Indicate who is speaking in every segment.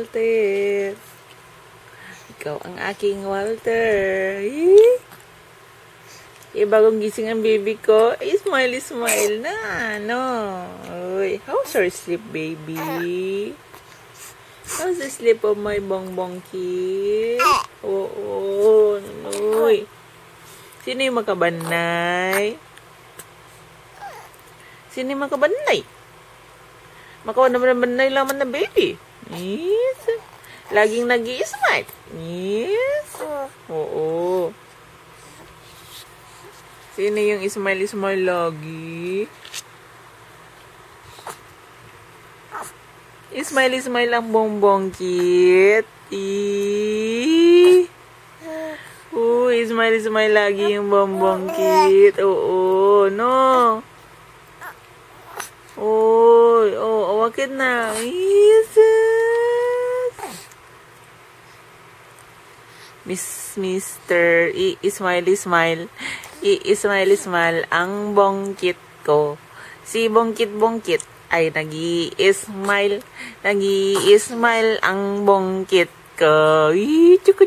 Speaker 1: Walter. Ikaw ang aking Walter. Bagong gising ang baby ko. Smile, smile na. No. Uy, how's your sleep, baby? How's the sleep of my bongbong kid? Oo. Uy. Sino yung makabanay? Sino yung makabanay? Makabanay laman na baby. Yes. Laging nag-i-smile. Yes. Oo. Sino yung smile lagi? Smile ang bongbong kit. Smile lagi yung bongbong kit. Oo, no. Wakit na. Mr. Smile. Smile ang bongkit ko. Si bongkit ay nag-i-smile. Nag-i-smile ang bongkit ko. Chuk.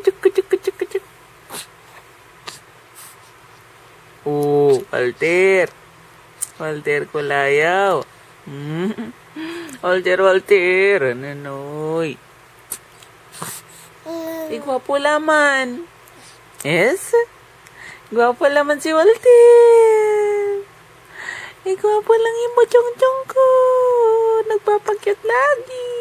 Speaker 1: Walter Kulayaw. Walter. Nanoy. Gwapo laman. Yes? Gwapo laman si Walter. Gwapo lang yung bochong-chong ko. Nagpapakyat lagi.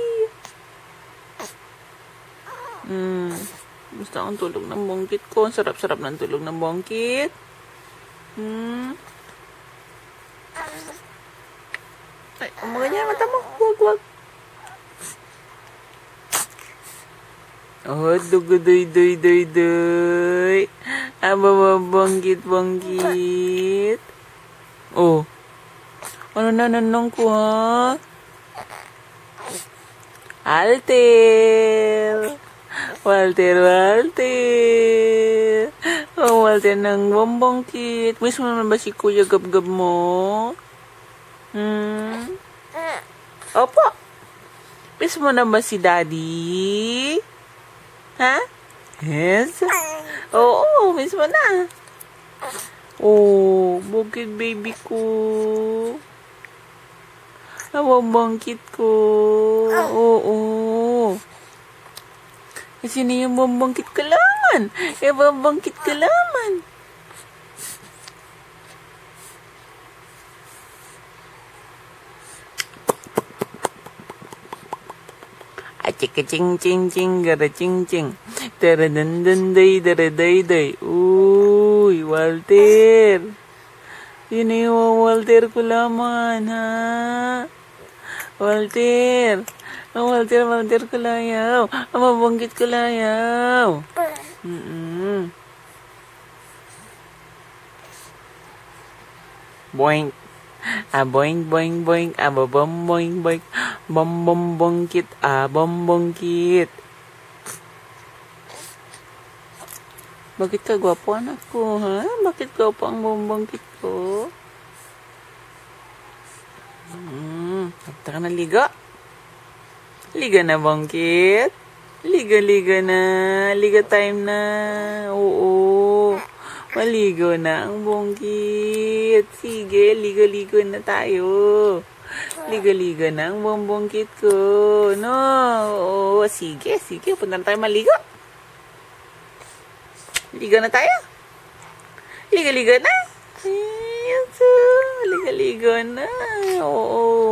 Speaker 1: Gusto akong tulog ng bongkit ko. Ang sarap-sarap ng tulog ng bongkit. Ay, ganyan mata mo. Wag. Oh, dugudoy. Bongkit. Oh. Ano na nanong ko, ha? Walter. Oh, Walter ng bombongkit. Miss mo naman ba si Kuya Gab-Gab mo? Opo. Miss mo naman si Daddy? Ha? Yes? Oo, miss mo na. Oh, bukid baby ko. Bombongkit ko. Oo. Sino yung bombongkit ka laman? Bombongkit ka laman. Ching, gara ching. Daraday. Uy, Walter. Sino yung Walter ko laman, ha? Walter Kulayaw. Mabonggit Kulayaw. Boing. Boing. Boing. Bombongkit. Bombongkit. Bakit ka gwapo anak ko, ha? Bakit gwapo ang bombongkit ko? Punta ka na liga. Liga na bongkit. Liga na. Liga time na. Oo. Maligo na ang bongkit. Sige, ligo na tayo. Liga na ang bombongkit ko. No. Oo, sige. Punta na tayo maligo. Liga na tayo. Liga na. Yes, liga na. Oo.